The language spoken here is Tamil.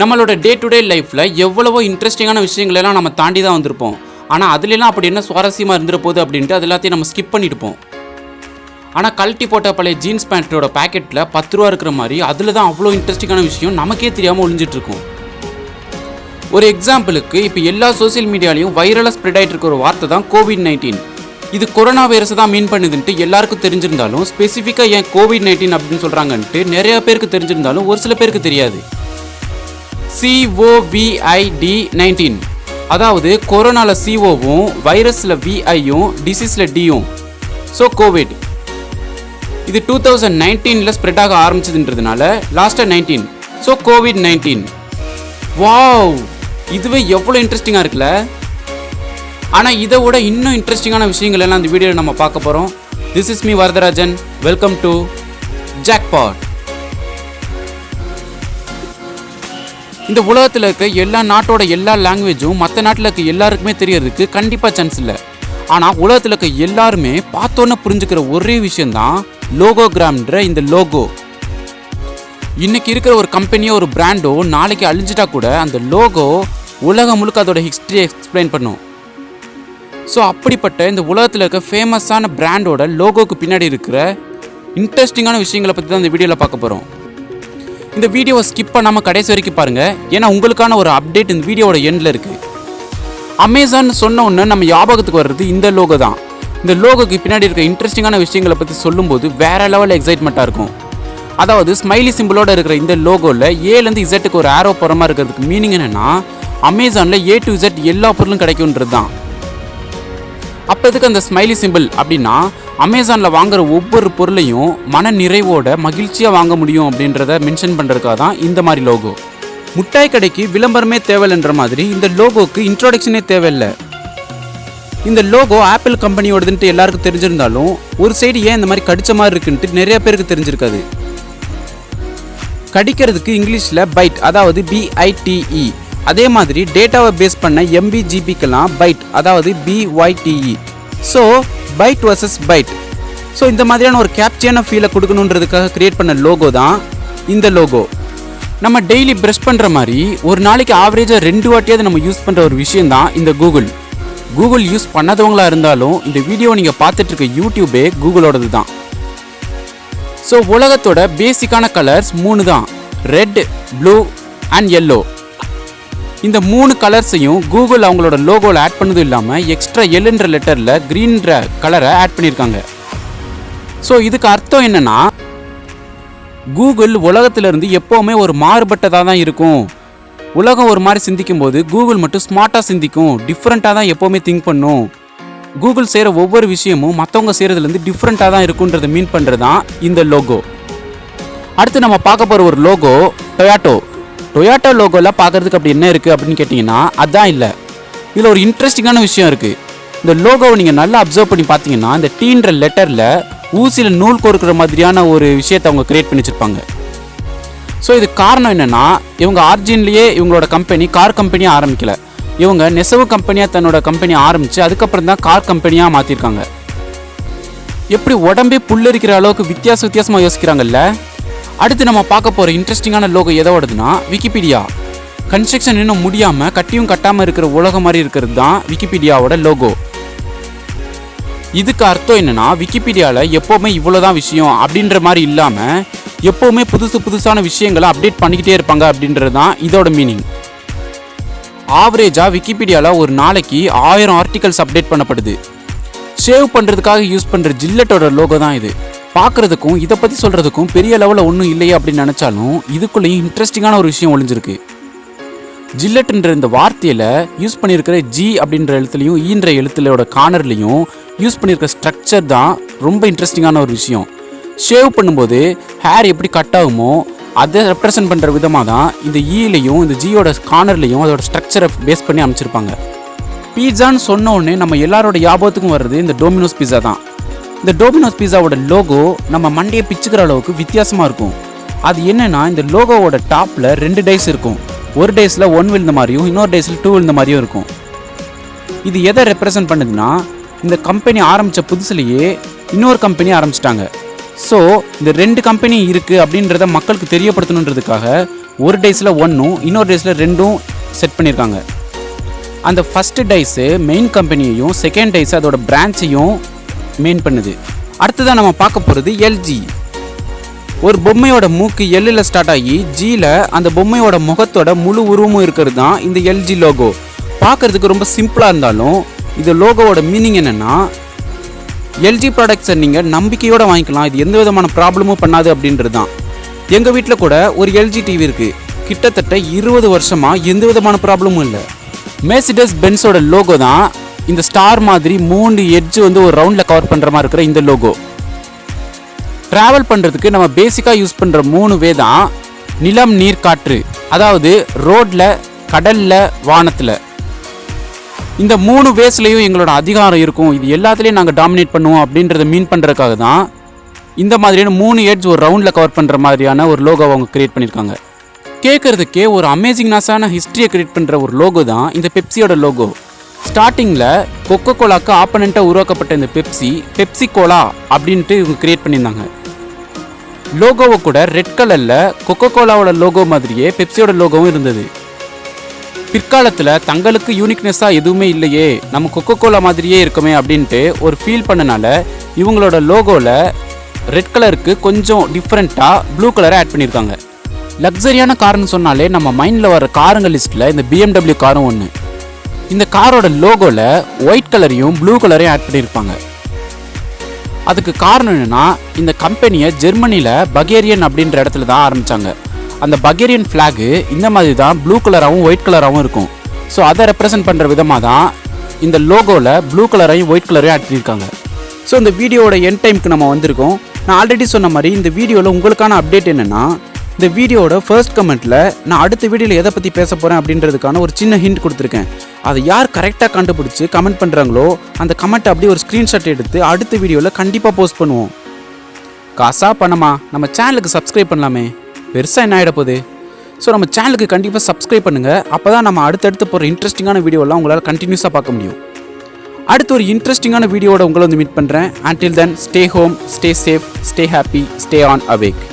நம்மளோட டே டு டே லைஃப்பில் எவ்வளவோ இன்ட்ரெஸ்டிங்கான விஷயங்களெல்லாம் நம்ம தாண்டி தான் வந்திருப்போம். ஆனால் அதுலலாம் அப்படி என்ன சுவாரஸ்யமாக இருந்துற போகுது அப்படின்ட்டு அது எல்லாத்தையும் நம்ம ஸ்கிப் பண்ணிட்டுப்போம். ஆனால் கழட்டி போட்ட பழைய ஜீன்ஸ் பேண்ட்டோட பேக்கெட்டில் 10 ரூபா இருக்கிற மாதிரி அதில் தான் அவ்வளோ இன்ட்ரெஸ்டிங்கான விஷயம் நமக்கே தெரியாமல் ஒளிஞ்சிட்ருக்கும். ஒரு எக்ஸாம்பிளுக்கு இப்போ எல்லா சோசியல் மீடியாலையும் வைரலாக ஸ்ப்ரெட் ஆகிட்டு இருக்க ஒரு வார்த்தை தான் COVID-19. இது கொரோனா வைரஸை தான் மீன் பண்ணுதுன்ட்டு எல்லாருக்கும் தெரிஞ்சிருந்தாலும் ஸ்பெசிஃபிக்காக ஏன் COVID-19 அப்படின்னு சொல்கிறாங்கன்ட்டு நிறைய பேருக்கு தெரிஞ்சிருந்தாலும் ஒரு சில பேருக்கு தெரியாது. COVID-19 அதாவது கொரோனாவில் COவும் வைரஸில் VIயும் டிசீஸில் Dயும். ஸோ கோவிட் இது 2019 ஸ்ப்ரெட் ஆக ஆரம்பிச்சதுன்றதுனால லாஸ்ட்டாக 19. So COVID-19. வாவ், இதுவே எவ்வளோ இன்ட்ரெஸ்டிங்காக இருக்குல்ல. ஆனால் இதை விட இன்னும் இன்ட்ரெஸ்டிங்கான விஷயங்கள் எல்லாம் இந்த வீடியோவில் நம்ம பார்க்க போகிறோம். This is me Varadarajan. Welcome to JackPot. இந்த உலகத்தில் இருக்க எல்லா நாட்டோட எல்லா லாங்குவேஜும் மற்ற நாட்டில் இருக்க எல்லாருக்குமே தெரியறதுக்கு கண்டிப்பாக சான்ஸ் இல்லை. ஆனால் உலகத்தில் இருக்க எல்லாருமே பார்த்தோன்னே புரிஞ்சுக்கிற ஒரே விஷயந்தான் லோகோகிராம்ன்ற இந்த லோகோ. இன்னைக்கு இருக்கிற ஒரு கம்பெனியோ ஒரு பிராண்டோ நாளைக்கு அழிஞ்சிட்டா கூட அந்த லோகோ உலகம் முழுக்க அதோட ஹிஸ்ட்ரியை எக்ஸ்பிளைன் பண்ணும். ஸோ அப்படிப்பட்ட இந்த உலகத்தில் இருக்க ஃபேமஸான பிராண்டோட லோகோக்கு பின்னாடி இருக்கிற இன்ட்ரெஸ்டிங்கான விஷயங்களை பற்றி தான் இந்த வீடியோவில் பார்க்க போகிறோம். இந்த வீடியோவை ஸ்கிப் பண்ணாமல் கடைசி வரைக்கும் பாருங்கள், ஏன்னா உங்களுக்கான ஒரு அப்டேட் இந்த வீடியோவோட எண்டில் இருக்குது. அமேசான் சொன்ன ஒன்று நம்ம ஞாபகத்துக்கு வர்றது இந்த லோகோ தான். இந்த லோகோக்கு பின்னாடி இருக்க இன்ட்ரெஸ்டிங்கான விஷயங்களை பற்றி சொல்லும்போது வேறு லெவலில் எக்ஸைட்மெண்ட்டாக இருக்கும். அதாவது ஸ்மைலி சிம்பிளோட இருக்கிற இந்த லோகோவில் ஏலேருந்து இசட்டுக்கு ஒரு ஆரோ புறமா இருக்கிறதுக்கு மீனிங் என்னென்னா அமேசானில் A to Z எல்லா பொருளும் கிடைக்கும்ன்றது தான். அப்போ எதுக்கு அந்த ஸ்மைலி சிம்பிள் அப்படின்னா அமேசானில் வாங்குற ஒவ்வொரு பொருளையும் மன நிறைவோட மகிழ்ச்சியாக வாங்க முடியும் அப்படின்றத மென்ஷன் பண்ணுறதுக்காக தான் இந்த மாதிரி லோகோ. முட்டாய் கடைக்கு விளம்பரமே தேவையில்லைன்ற மாதிரி இந்த லோகோக்கு இன்ட்ரோடக்ஷனே தேவையில்லை. இந்த லோகோ ஆப்பிள் கம்பெனியோடதுன்ட்டு எல்லாருக்கும் தெரிஞ்சிருந்தாலும் ஒரு சைடு ஏன் இந்த மாதிரி கடிச்ச மாதிரி இருக்குன்ட்டு நிறைய பேருக்கு தெரிஞ்சிருக்காது. கடிக்கிறதுக்கு இங்கிலீஷில் பைட், அதாவது BITE. அதே மாதிரி டேட்டாவை பேஸ் பண்ண MB GBக்கெல்லாம் பைட், அதாவது BYTE. So byte versus byte. So இந்த மாதிரியான ஒரு கேப்சியான ஃபீலை கொடுக்கணுன்றதுக்காக கிரியேட் பண்ண லோகோ தான் இந்த லோகோ. நம்ம டெய்லி ப்ரஷ் பண்ணுற மாதிரி ஒரு நாளைக்கு ஆவரேஜாக 2 வாட்டியாவது நம்ம யூஸ் பண்ணுற ஒரு விஷயம் தான் இந்த கூகுள் யூஸ் பண்ணாதவங்களா இருந்தாலும் இந்த வீடியோ நீங்கள் பார்த்துட்டு இருக்க யூடியூபே கூகுளோடது தான். ஸோ உலகத்தோட பேசிக்கான கலர்ஸ் 3 தான், ரெட், ப்ளூ அண்ட் எல்லோ. இந்த 3 கலர்ஸையும் கூகுள் அவங்களோட லோகோவில் ஆட் பண்ணதும் இல்லாமல் எக்ஸ்ட்ரா எல்லுன்ற லெட்டரில் க்ரீன்ற கலரை ஆட் பண்ணியிருக்காங்க. ஸோ இதுக்கு அர்த்தம் என்னென்னா கூகுள் உலகத்திலிருந்து எப்போவுமே ஒரு மாறுபட்டதாக தான் இருக்கும். உலகம் ஒரு மாதிரி சிந்திக்கும் போது கூகுள் மட்டும் ஸ்மார்ட்டாக சிந்திக்கும், டிஃப்ரெண்ட்டாக தான் எப்போவுமே திங்க் பண்ணும். கூகுள் செய்கிற ஒவ்வொரு விஷயமும் மற்றவங்க செய்கிறதுலேருந்து டிஃப்ரெண்ட்டாக தான் இருக்குன்றதை மீன் பண்ணுறது தான் இந்த லோகோ. அடுத்து நம்ம பார்க்க போகிற ஒரு லோகோ டொயாட்டோ லோகோவில் பார்க்குறதுக்கு அப்படி என்ன இருக்குது அப்படின்னு கேட்டிங்கன்னா அதான் இல்லை. இதில் ஒரு இன்ட்ரெஸ்டிங்கான விஷயம் இருக்குது. இந்த லோகோவை நீங்கள் நல்லா அப்சர்வ் பண்ணி பார்த்தீங்கன்னா இந்த டீன்ற லெட்டரில் ஊசியில் நூல் கோர்க்குற மாதிரியான ஒரு விஷயத்தை அவங்க கிரியேட் பண்ணி வச்சுருப்பாங்க. ஸோ இது காரணம் என்னென்னா இவங்க ஆர்ஜின்லேயே இவங்களோட கம்பெனி கார் கம்பெனியாக ஆரம்பிக்கலை. இவங்க நெசவு கம்பெனியாக தன்னோட கம்பெனியை ஆரம்பித்து அதுக்கப்புறம் தான் கார் கம்பெனியாக மாற்றிருக்காங்க. எப்படி உடம்பே புல்லரிக்கிற அளவுக்கு வித்தியாசமாக யோசிக்கிறாங்கல்ல. அடுத்து நம்ம பார்க்க போகிற இன்ட்ரெஸ்டிங்கான லோகோ எதோடதுன்னா விக்கிபீடியா. கன்ஸ்ட்ரக்ஷன் இன்னும் முடியாமல் கட்டியும் கட்டாமல் இருக்கிற உலகம் மாதிரி இருக்கிறது தான் விக்கிபீடியாவோட லோகோ. இதுக்கு அர்த்தம் என்னென்னா விக்கிபீடியாவில் எப்போவுமே இவ்வளோதான் விஷயம் அப்படின்ற மாதிரி இல்லாமல் எப்போவுமே புதுசான விஷயங்களை அப்டேட் பண்ணிக்கிட்டே இருப்பாங்க அப்படின்றது தான் இதோட மீனிங். ஆவரேஜாக விக்கிபீடியாவில் ஒரு நாளைக்கு 1000 ஆர்டிகல்ஸ் அப்டேட் பண்ணப்படுது. சேவ் பண்ணுறதுக்காக யூஸ் பண்ணுற ஜில்லட்டோட லோகோ தான் இது. பார்க்குறதுக்கும் இதை பற்றி சொல்கிறதுக்கும் பெரிய லெவலில் ஒன்றும் இல்லையே அப்படின்னு நினச்சாலும் இதுக்குள்ளேயும் இன்ட்ரெஸ்டிங்கான ஒரு விஷயம் ஒளிஞ்சிருக்கு. ஜில்லட்டுன்ற இந்த வார்த்தையில் யூஸ் பண்ணியிருக்கிற G அப்படின்ற எழுத்துலையும் ஈன்ற எழுத்துலையோட கார்னர்லையும் யூஸ் பண்ணியிருக்கிற ஸ்ட்ரக்சர் தான் ரொம்ப இன்ட்ரெஸ்டிங்கான ஒரு விஷயம். ஷேவ் பண்ணும்போது ஹேர் எப்படி கட் ஆகுமோ அதை ரெப்ரசன்ட் பண்ணுற விதமாக தான் இந்த ஈலையும் இந்த ஜியோட கார்னர்லையும் அதோட ஸ்ட்ரக்சரை பேஸ் பண்ணி அமைச்சிருப்பாங்க. பீட்சான்னு சொன்ன உடனே நம்ம எல்லாரோட ஞாபகத்துக்கும் வர்றது இந்த டோமினோஸ் பீஸா தான். இந்த டோமினோஸ் பீஸாவோட லோகோ நம்ம மண்டையை பிச்சுக்கிற அளவுக்கு வித்தியாசமாக இருக்கும். அது என்னென்னா இந்த லோகோவோட டாப்பில் 2 டைஸ் இருக்கும். ஒரு டைஸில் 1 விழுந்த மாதிரியும் இன்னொரு டைஸில் 2 விழுந்த மாதிரியும் இருக்கும். இது எதை ரெப்ரசன்ட் பண்ணுதுன்னா இந்த கம்பெனி ஆரம்பித்த புதுசுலேயே இன்னொரு கம்பெனி ஆரம்பிச்சிட்டாங்க. ஸோ இந்த 2 கம்பெனி இருக்குது அப்படின்றத மக்களுக்கு தெரியப்படுத்தணுன்றதுக்காக ஒரு டைஸில் 1ம் இன்னொரு டைஸில் 2ம் செட் பண்ணியிருக்காங்க. அந்த ஃபஸ்ட்டு டைஸு மெயின் கம்பெனியையும் செகண்ட் டைஸ் அதோட பிரான்ச்சையும் மெயின் பண்ணுது. அடுத்ததான் நம்ம பார்க்க போகிறது எல்ஜி. ஒரு பொம்மையோட மூக்கு எல்லில் ஸ்டார்ட் ஆகி ஜியில் அந்த பொம்மையோட முகத்தோட முழு உருவமும் இருக்கிறது தான் இந்த எல்ஜி லோகோ. பார்க்குறதுக்கு ரொம்ப சிம்பிளாக இருந்தாலும் இந்த லோகோவோட மீனிங் என்னென்னா, எல்ஜி ப்ராடக்ட்ஸை நீங்கள் நம்பிக்கையோடு வாங்கிக்கலாம், இது எந்த விதமான ப்ராப்ளமும் பண்ணாது அப்படின்றது தான். எங்கள் வீட்டில் கூட ஒரு எல்ஜி டிவி இருக்குது. கிட்டத்தட்ட 20 வருஷமாக எந்த விதமான ப்ராப்ளமும் இல்லை. மெர்சிடஸ் பென்ஸோட லோகோ தான் இந்த ஸ்டார் மாதிரி 3 எட்ஜ் ஒரு ரவுண்டில் கவர் பண்ணுற மாதிரி இருக்கிற இந்த லோகோ. ட்ராவல் பண்ணுறதுக்கு நம்ம பேசிக்காக யூஸ் பண்ணுற 3 வே தான் நிலம், நீர், காற்று. அதாவது ரோட்டில், கடலில், வானத்தில். இந்த 3 வேஸ்லையும் எங்களோட அதிகாரம் இருக்கும், இது எல்லாத்துலேயும் நாங்கள் டாமினேட் பண்ணுவோம் அப்படின்றத மீன் பண்ணுறதுக்காக தான் இந்த மாதிரியான 3 எட்ஜ் ஒரு ரவுண்டில் கவர் பண்ணுற மாதிரியான ஒரு லோகோவை அவங்க கிரியேட் பண்ணியிருக்காங்க. கேட்குறதுக்கே ஒரு அமேசிங்னஸான ஹிஸ்ட்ரியை கிரியேட் பண்ணுற ஒரு லோகோ தான் இந்த பெப்சியோட லோகோ. ஸ்டார்டிங்கில் கொக்கோ கோலாவுக்கு ஆப்பனண்ட்டாக உருவாக்கப்பட்ட இந்த பெப்சி கோலா அப்படின்ட்டு இவங்க கிரியேட் பண்ணியிருந்தாங்க. லோகோவை கூட ரெட் கலரில் கொக்கோ கோலாவோட லோகோ மாதிரியே பெப்சியோட லோகோவும் இருந்தது. பிற்காலத்தில் தங்களுக்கு யூனிக்னஸாக எதுவுமே இல்லையே, நம்ம கொக்கோ கோலா மாதிரியே இருக்குமே அப்படின்ட்டு ஒரு ஃபீல் பண்ணனால இவங்களோட லோகோவில் ரெட் கலருக்கு கொஞ்சம் டிஃப்ரெண்ட்டாக ப்ளூ கலரை ஆட் பண்ணியிருக்காங்க. லக்ஸரியான கார்னு சொன்னாலே நம்ம மைண்டில் வர காருங்க லிஸ்ட்டில் இந்த BMW காரும் ஒன்று. இந்த காரோட லோகோவில் ஒயிட் கலரையும் ப்ளூ கலரையும் ஆட் பண்ணியிருப்பாங்க. அதுக்கு காரணம் என்னென்னா, இந்த கம்பெனியை ஜெர்மனியில் பகேரியன் அப்படின்ற இடத்துல தான் ஆரம்பித்தாங்க. அந்த பகேரியன் ஃப்ளாகு இந்த மாதிரி தான் ப்ளூ கலராகவும் ஒயிட் கலராகவும் இருக்கும். ஸோ அதை ரெப்ரசன்ட் பண்ணுற விதமாக தான் இந்த லோகோவில் ப்ளூ கலரையும் ஒயிட் கலரையும் ஆட் பண்ணியிருக்காங்க. ஸோ இந்த வீடியோவோட எண்ட் டைமுக்கு நம்ம வந்திருக்கோம். நான் ஆல்ரெடி சொன்ன மாதிரி இந்த வீடியோவில் உங்களுக்கான அப்டேட் என்னென்னா, இந்த வீடியோட ஃபர்ஸ்ட் கமெண்ட்டில் நான் அடுத்த வீடியோவில் எதை பற்றி பேச போகிறேன் அப்படின்றதுக்கான ஒரு சின்ன ஹிண்ட் கொடுத்துருக்கேன். அதை யார் கரெக்டாக கண்டுபிடிச்சி கமெண்ட் பண்ணுறாங்களோ அந்த கமெண்ட்டை அப்படியே ஒரு ஸ்க்ரீன்ஷாட் எடுத்து அடுத்த வீடியோவில் கண்டிப்பாக போஸ்ட் பண்ணுவோம். காசா பணமா நம்ம சேனலுக்கு சப்ஸ்கிரைப் பண்ணலாமே, பெருசாக என்ன ஆகிட போகுது. ஸோ நம்ம சேனலுக்கு கண்டிப்பாக சப்ஸ்கிரைப் பண்ணுங்கள். அப்போ தான் நம்ம அடுத்தடுத்து போகிற இன்ட்ரெஸ்டிங்கான வீடியோலாம் உங்களால் கண்டினியூஸாக பார்க்க முடியும். அடுத்து ஒரு இன்ட்ரெஸ்டிங்கான வீடியோட உங்களை மீட் பண்ணுறேன். Until then, stay home, stay safe, stay happy, stay on awake.